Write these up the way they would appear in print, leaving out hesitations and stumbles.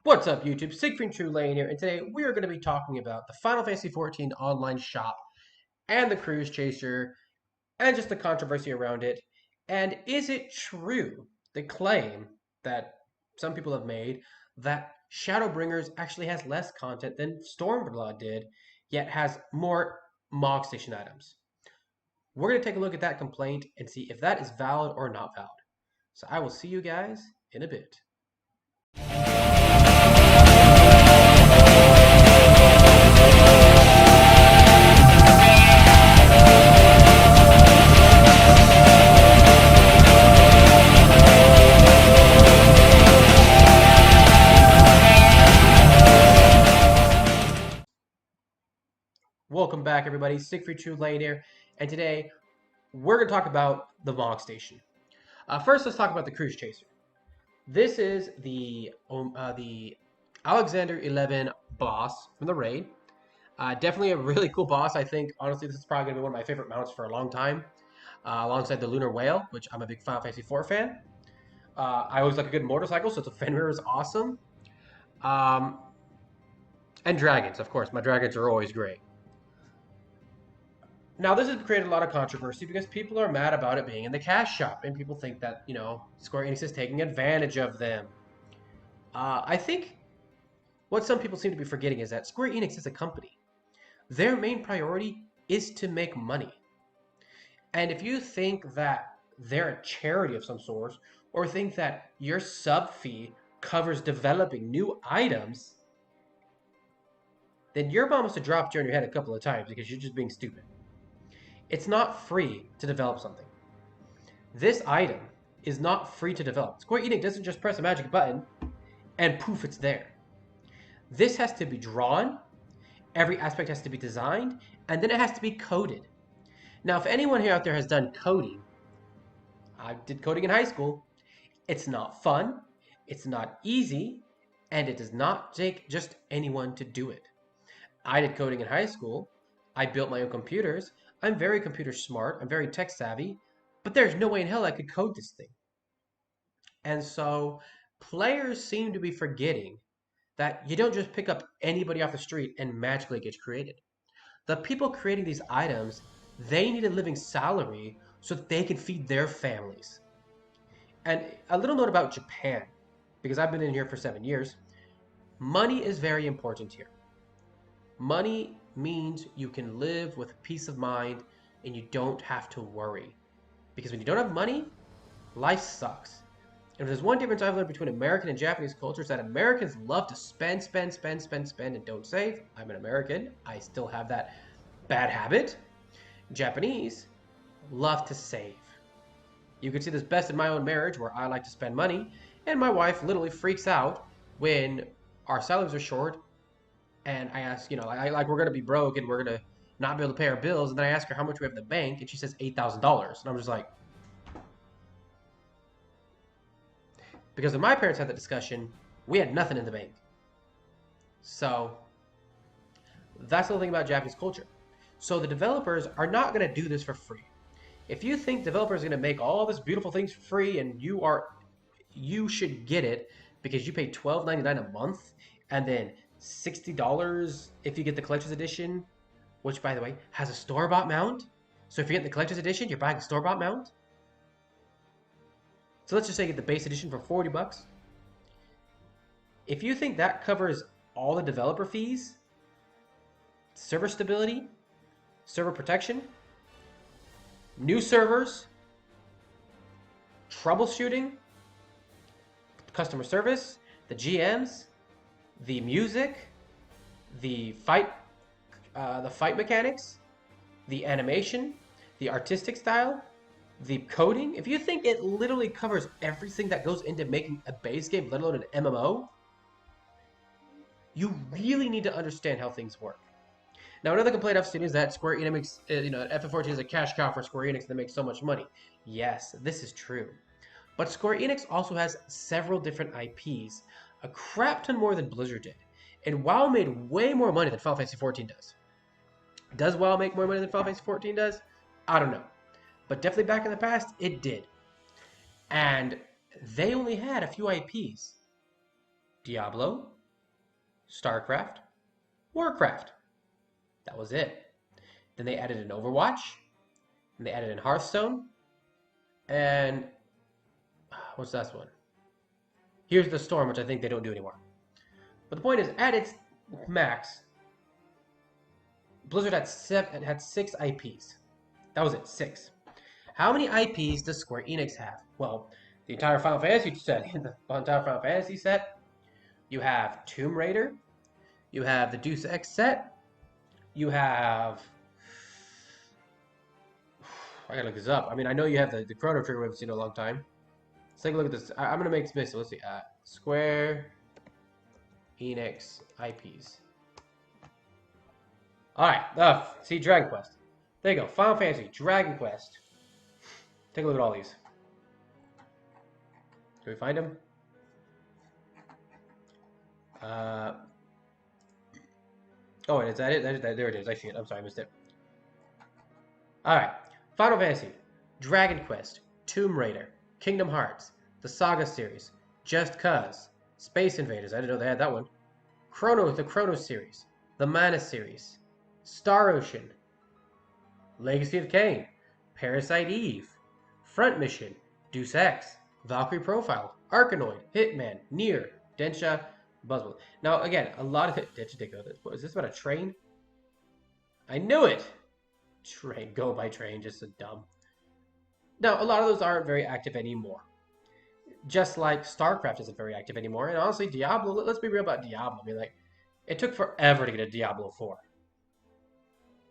What's up, YouTube? Siegfried True Lane here, and today we are going to be talking about the Final Fantasy XIV online shop and the Cruise Chaser and just the controversy around it. And is it true, the claim that some people have made, that Shadowbringers actually has less content than Storm Blood did, yet has more MOG Station items? We're going to take a look at that complaint and see if that is valid or not valid. So I will see you guys in a bit. Welcome back, everybody. Siegfried True Lane here, and today we're going to talk about the MOG Station. First, let's talk about the Cruise Chaser. This is the Alexander 11 boss from the raid. Definitely a really cool boss. I think, honestly, this is probably going to be one of my favorite mounts for a long time, alongside the Lunar Whale, which I'm a big Final Fantasy IV fan. I always like a good motorcycle, so the Fenrir is awesome. And dragons, of course. My dragons are always great. Now, this has created a lot of controversy because people are mad about it being in the cash shop, and people think that, Square Enix is taking advantage of them. I think what some people seem to be forgetting is that Square Enix is a company. Their main priority is to make money. And if you think that they're a charity of some sort, or think that your sub fee covers developing new items, then your mom must have dropped you on your head a couple of times because you're just being stupid. It's not free to develop something. This item is not free to develop. Square Enix doesn't just press a magic button and poof, it's there. This has to be drawn, every aspect has to be designed, and then it has to be coded. Now, if anyone here out there has done coding, I did coding in high school, it's not fun, it's not easy, and it does not take just anyone to do it. I did coding in high school, I built my own computers, I'm very computer smart, I'm very tech savvy, but there's no way in hell I could code this thing. And so players seem to be forgetting that you don't just pick up anybody off the street and magically it gets created. The people creating these items, they need a living salary so that they can feed their families. And a little note about Japan, because I've been in here for 7 years, money is very important here. Money means you can live with peace of mind and you don't have to worry. Because when you don't have money, life sucks. And if there's one difference I've learned between American and Japanese cultures, that Americans love to spend, and don't save. I'm an American. I still have that bad habit. Japanese love to save. You can see this best in my own marriage, where I like to spend money, and my wife literally freaks out when our salaries are short. And I ask, like we're going to be broke and we're going to not be able to pay our bills. And then I ask her how much we have in the bank, and she says $8,000. And I'm just like, because when my parents had that discussion, we had nothing in the bank. So that's the thing about Japanese culture. So the developers are not going to do this for free. If you think developers are going to make all this beautiful things for free, and you should get it because you pay $12.99 a month, and then $60 if you get the collector's edition, which, by the way, has a store-bought mount. So if you get the collector's edition, you're buying a store-bought mount. So let's just say you get the base edition for $40. If you think that covers all the developer fees, server stability, server protection, new servers, troubleshooting, customer service, the GMs, the music, the fight mechanics, the animation, the artistic style, the coding. If you think it literally covers everything that goes into making a base game, let alone an MMO, you really need to understand how things work. Now, another complaint I've seen is that Square Enix, FF14 is a cash cow for Square Enix that makes so much money. Yes, this is true. But Square Enix also has several different IPs, a crap ton more than Blizzard did. And WoW made way more money than Final Fantasy XIV does. Does WoW make more money than Final Fantasy XIV does? I don't know. But definitely back in the past, it did. And they only had a few IPs. Diablo, StarCraft, Warcraft. That was it. Then they added in Overwatch, and they added in Hearthstone, and what's that one? Here's the Storm, which I think they don't do anymore. But the point is, at its max, Blizzard had 6 IPs. That was it, 6. How many IPs does Square Enix have? Well, the entire Final Fantasy set. The entire Final Fantasy set. You have Tomb Raider. You have the Deus Ex set. You have... I gotta look this up. I mean, I know you have the Chrono Trigger, we've seen in a long time. Let's take a look at this. I'm gonna make space. So let's see. Square Enix IPs. Alright, see, Dragon Quest. There you go. Final Fantasy, Dragon Quest. Take a look at all these. Can we find them? Oh, is that it? There it is. I see it. I'm sorry, I missed it. Alright. Final Fantasy, Dragon Quest, Tomb Raider, Kingdom Hearts, the Saga series, Just Cause, Space Invaders. I didn't know they had that one. The Chrono series, the Mana series, Star Ocean, Legacy of Kain, Parasite Eve, Front Mission, Deus Ex, Valkyrie Profile, Arkanoid, Hitman, Nier, Densha, Buzzwell. Now, again, a lot of it... Is this about a train? I knew it! Go by train, just so dumb. Now, a lot of those aren't very active anymore. Just like StarCraft isn't very active anymore. And honestly, Diablo, let's be real about Diablo. I mean, like, it took forever to get a Diablo 4.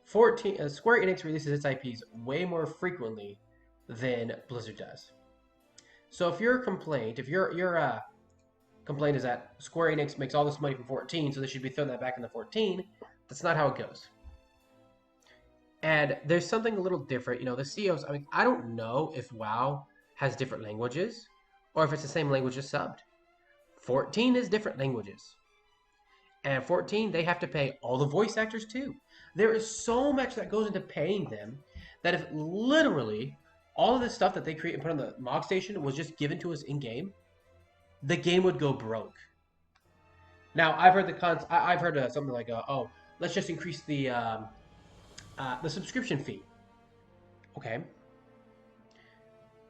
Square Enix releases its IPs way more frequently than Blizzard does. So if your complaint is that Square Enix makes all this money from 14, so they should be throwing that back into 14, that's not how it goes. And there's something a little different. You know, the CEOs, I mean, I don't know if WoW has different languages or if it's the same languages subbed. 14 is different languages. And 14, they have to pay all the voice actors too. There is so much that goes into paying them that if literally all of this stuff that they create and put on the MOG Station was just given to us in-game, the game would go broke. Now, I've heard something like, oh, let's just increase the subscription fee. Okay.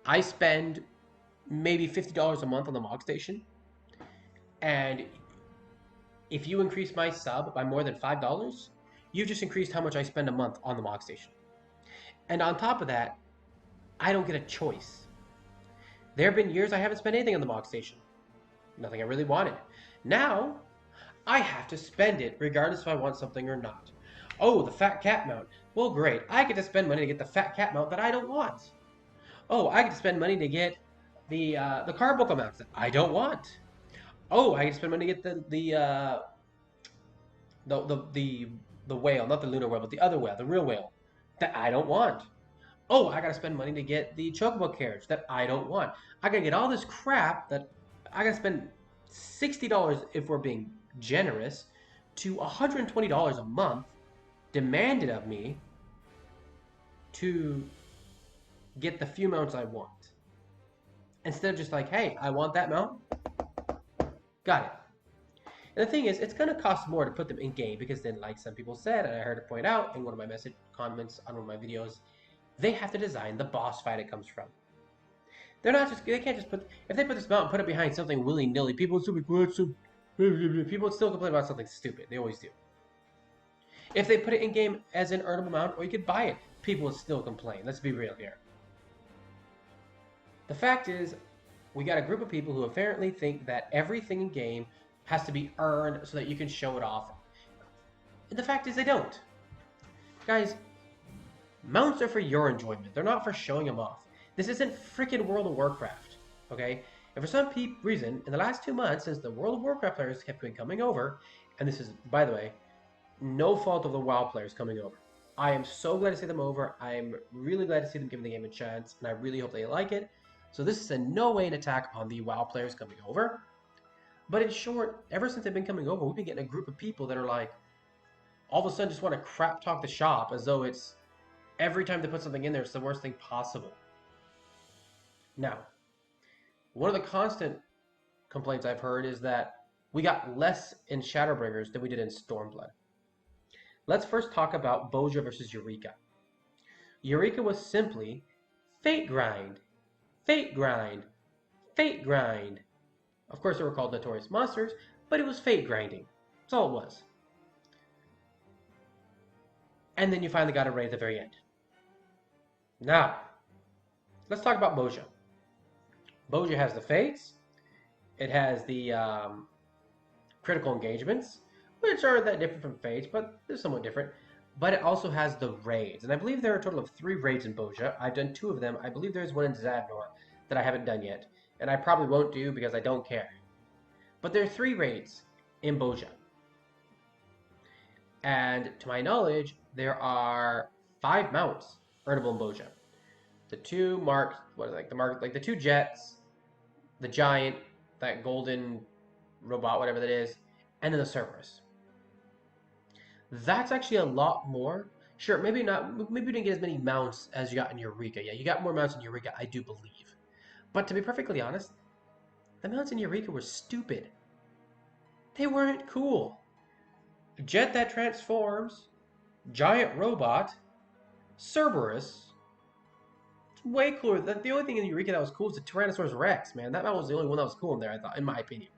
I spend maybe $50 a month on the MOG Station, and if you increase my sub by more than $5, you've just increased how much I spend a month on the MOG Station. And on top of that, I don't get a choice. There have been years I haven't spent anything on the MOG Station. Nothing I really wanted. Now, I have to spend it regardless if I want something or not. Oh, the fat cat mount. Well, great. I get to spend money to get the fat cat mount that I don't want. Oh, I get to spend money to get the carbuncle mounts that I don't want. Oh, I get to spend money to get the whale, not the lunar whale, but the other whale, the real whale, that I don't want. Oh, I gotta spend money to get the chocobo carriage that I don't want. I gotta get all this crap that I gotta spend $60 if we're being generous to $120 a month demanded of me to get the few mounts I want. Instead of just like, hey, I want that mount. Got it. And the thing is, it's going to cost more to put them in game because then, like some people said, and I heard it point out in one of my comments on one of my videos, they have to design the boss fight it comes from. They can't just put, if they put this mount and put it behind something willy-nilly, people would still complain about something stupid. They always do. If they put it in game as an earnable mount, or you could buy it, people would still complain. Let's be real here. The fact is, we got a group of people who apparently think that everything in game has to be earned so that you can show it off. And the fact is they don't. Guys, mounts are for your enjoyment. They're not for showing them off. This isn't freaking World of Warcraft, okay? And for some reason, in the last 2 months, since the World of Warcraft players kept coming over, and this is, by the way, no fault of the WoW players coming over. I am so glad to see them over. I'm really glad to see them giving the game a chance, and I really hope they like it. So this is in no way an attack on the WoW players coming over. But in short, ever since they've been coming over, we've been getting a group of people that are like, all of a sudden just want to crap talk the shop as though it's, every time they put something in there, it's the worst thing possible. Now, one of the constant complaints I've heard is that we got less in Shadowbringers than we did in Stormblood. Let's first talk about Boja versus Eureka. Eureka was simply Fate Grind, Fate Grind, Fate Grind. Of course, they were called Notorious Monsters, but it was Fate Grinding. That's all it was. And then you finally got a raid at the very end. Now, let's talk about Boja. Boja has the Fates. It has the critical engagements, which aren't that different from Fates, but they're somewhat different. But it also has the raids. And I believe there are a total of 3 raids in Boja. I've done 2 of them. I believe there's one in Zadnor that I haven't done yet. And I probably won't do because I don't care. But there are 3 raids in Boja. And to my knowledge, there are 5 mounts earnable in Boja. The 2 marked, the 2 jets, the giant, that golden robot, whatever that is, and then the Cerberus. That's actually a lot more. Sure, maybe not. Maybe you didn't get as many mounts as you got in Eureka. Yeah, you got more mounts in Eureka, I do believe. But to be perfectly honest, the mounts in Eureka were stupid. They weren't cool. Jet that transforms, giant robot, Cerberus. It's way cooler. The only thing in Eureka that was cool was the Tyrannosaurus Rex, man. That mount was the only one that was cool in there, I thought, in my opinion.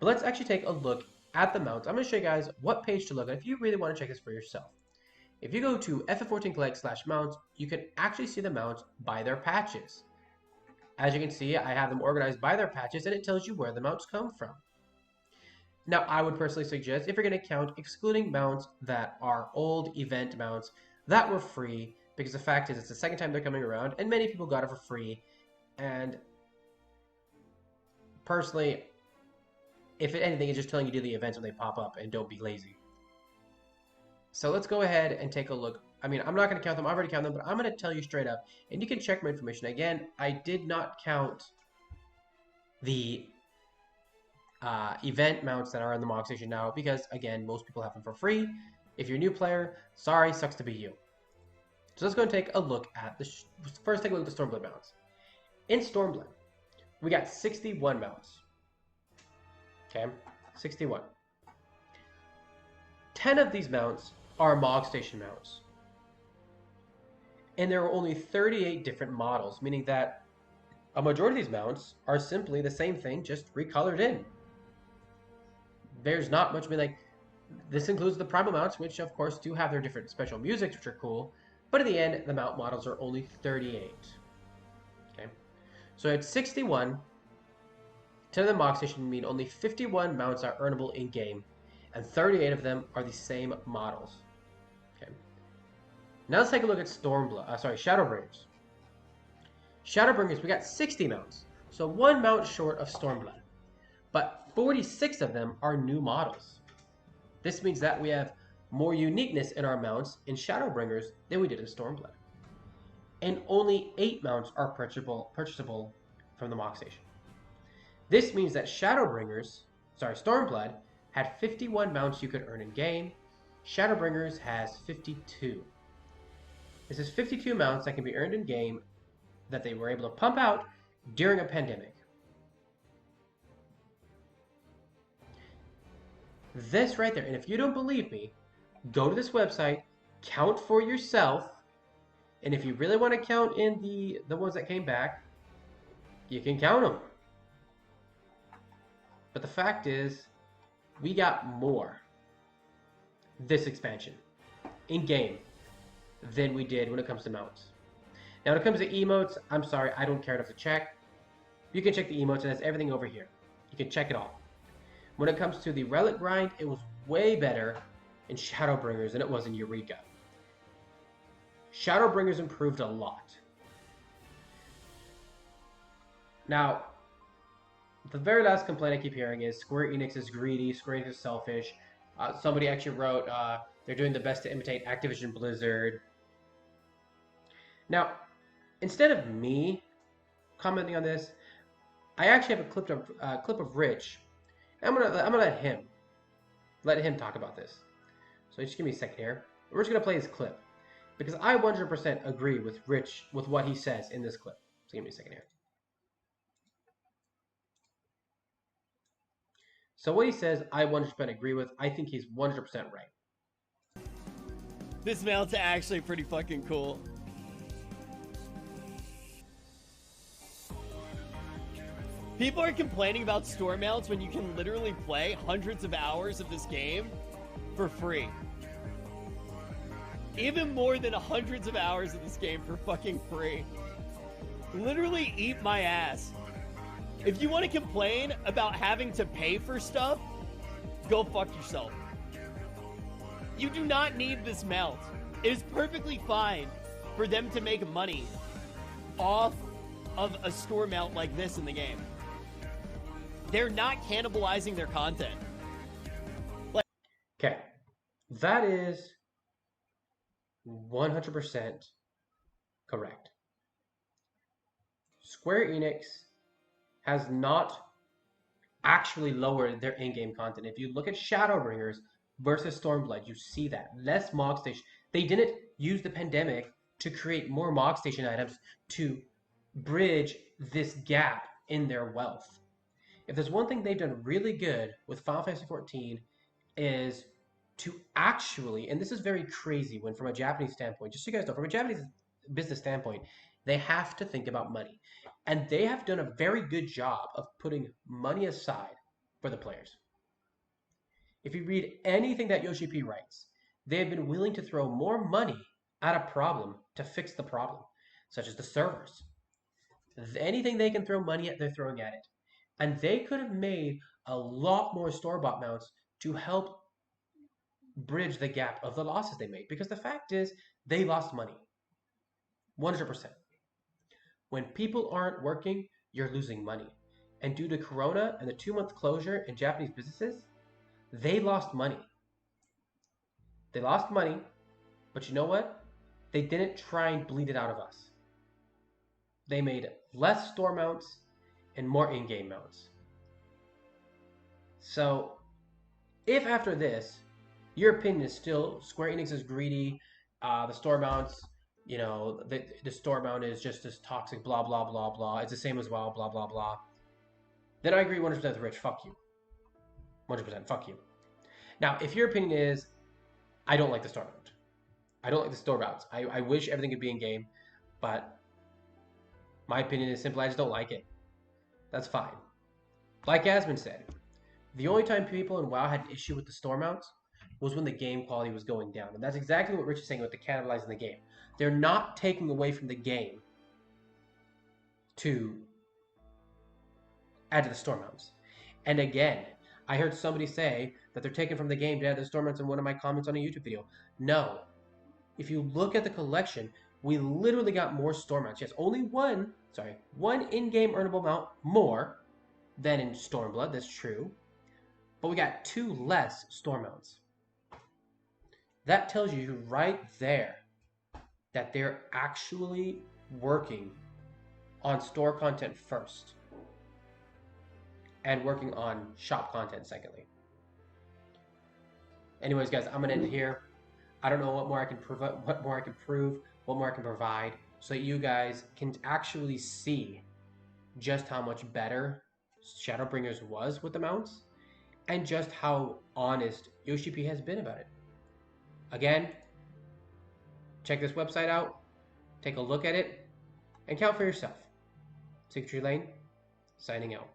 But let's actually take a look at the mounts. I'm going to show you guys what page to look at if you really want to check this for yourself. If you go to FF14 Collect/mounts, you can actually see the mounts by their patches. As you can see, I have them organized by their patches, and it tells you where the mounts come from. Now, I would personally suggest, if you're going to count, excluding mounts that are old event mounts that were free, because the fact is it's the second time they're coming around, and many people got it for free. And personally, if anything, it's just telling you to do the events when they pop up, and don't be lazy. So let's go ahead and take a look. I mean, I'm not going to count them. I've already counted them, but I'm going to tell you straight up, and you can check my information. Again, I did not count the event mounts that are in the MOG Station now, because, again, most people have them for free. If you're a new player, sorry, sucks to be you. So let's go and take a look at first take a look at the Stormblood mounts. In Stormblood, we got 61 mounts. Okay, 61. 10 of these mounts are MOG Station mounts. And there are only 38 different models, meaning that a majority of these mounts are simply the same thing, just recolored in. There's not much, this includes the primal mounts, which of course do have their different special musics, which are cool. But in the end, the mount models are only 38. Okay, so at 61, 10 of the MOG Station mean only 51 mounts are earnable in-game, and 38 of them are the same models. Okay. Now let's take a look at Shadowbringers. Shadowbringers, we got 60 mounts, so 1 mount short of Stormblood, but 46 of them are new models. This means that we have more uniqueness in our mounts in Shadowbringers than we did in Stormblood. And only 8 mounts are purchasable from the MOG Station. This means that Stormblood had 51 mounts you could earn in game. Shadowbringers has 52. This is 52 mounts that can be earned in game that they were able to pump out during a pandemic. This right there, and if you don't believe me, go to this website, count for yourself, and if you really want to count in the ones that came back, you can count them. But the fact is, we got more this expansion in-game than we did when it comes to mounts. Now when it comes to emotes, I'm sorry, I don't care enough to check. You can check the emotes, and that's everything over here. You can check it all. When it comes to the relic grind, it was way better in Shadowbringers than it was in Eureka. Shadowbringers improved a lot. Now, the very last complaint I keep hearing is Square Enix is greedy, Square Enix is selfish. Somebody actually wrote they're doing the best to imitate Activision Blizzard. Now, instead of me commenting on this, I actually have a clip of Rich. I'm gonna let him talk about this. So just give me a second here. We're just gonna play his clip because I 100% agree with Rich with what he says in this clip. So give me a second here. So what he says, I 100% agree with. I think he's 100% right. This mount's actually pretty fucking cool. People are complaining about store mounts when you can literally play hundreds of hours of this game for free. Even more than hundreds of hours of this game for fucking free. Literally eat my ass. If you want to complain about having to pay for stuff, go fuck yourself. You do not need this mount. It is perfectly fine for them to make money off of a store mount like this in the game. They're not cannibalizing their content. Okay, that is 100% correct. Square Enix has not actually lowered their in-game content. If you look at Shadowbringers versus Storm Blood, you see that. Less MOG Station. They didn't use the pandemic to create more MOG Station items to bridge this gap in their wealth. If there's one thing they've done really good with Final Fantasy XIV is to actually, and this is very crazy when from a Japanese standpoint, just so you guys know, from a Japanese business standpoint, they have to think about money. And they have done a very good job of putting money aside for the players. If you read anything that Yoshi P writes, they have been willing to throw more money at a problem to fix the problem, such as the servers. Anything they can throw money at, they're throwing at it. And they could have made a lot more store-bought mounts to help bridge the gap of the losses they made. Because the fact is, they lost money. 100%. When people aren't working, you're losing money. And due to Corona and the 2-month closure in Japanese businesses, they lost money. They lost money, but you know what? They didn't try and bleed it out of us. They made less store mounts and more in-game mounts. So, if after this, your opinion is still Square Enix is greedy, the store mounts, you know, the store mount is just as toxic, blah, blah, blah, blah, it's the same as WoW, blah, blah, blah, then I agree 100% with Rich, fuck you. 100%, fuck you. Now, if your opinion is, I don't like the store mount. I don't like the store mounts. I wish everything could be in-game, but my opinion is simple, I just don't like it. That's fine. Like Asmund said, the only time people in WoW had an issue with the store mounts was when the game quality was going down. And that's exactly what Rich is saying about the cannibalizing the game. They're not taking away from the game to add to the store mounts. And again, I heard somebody say that they're taking from the game to add to the store mounts in one of my comments on a YouTube video. No. If you look at the collection, we literally got more store mounts. Yes, only one in-game earnable mount more than in Stormblood, that's true. But we got 2 less store mounts. That tells you right there that they're actually working on store content first and working on shop content secondly. Anyways, guys, I'm gonna end it here. I don't know what more I can prove, what more I can provide, so that you guys can actually see just how much better Shadowbringers was with the mounts, and just how honest Yoshi P has been about it. Again, check this website out, take a look at it, and count for yourself. Secretary Lane, signing out.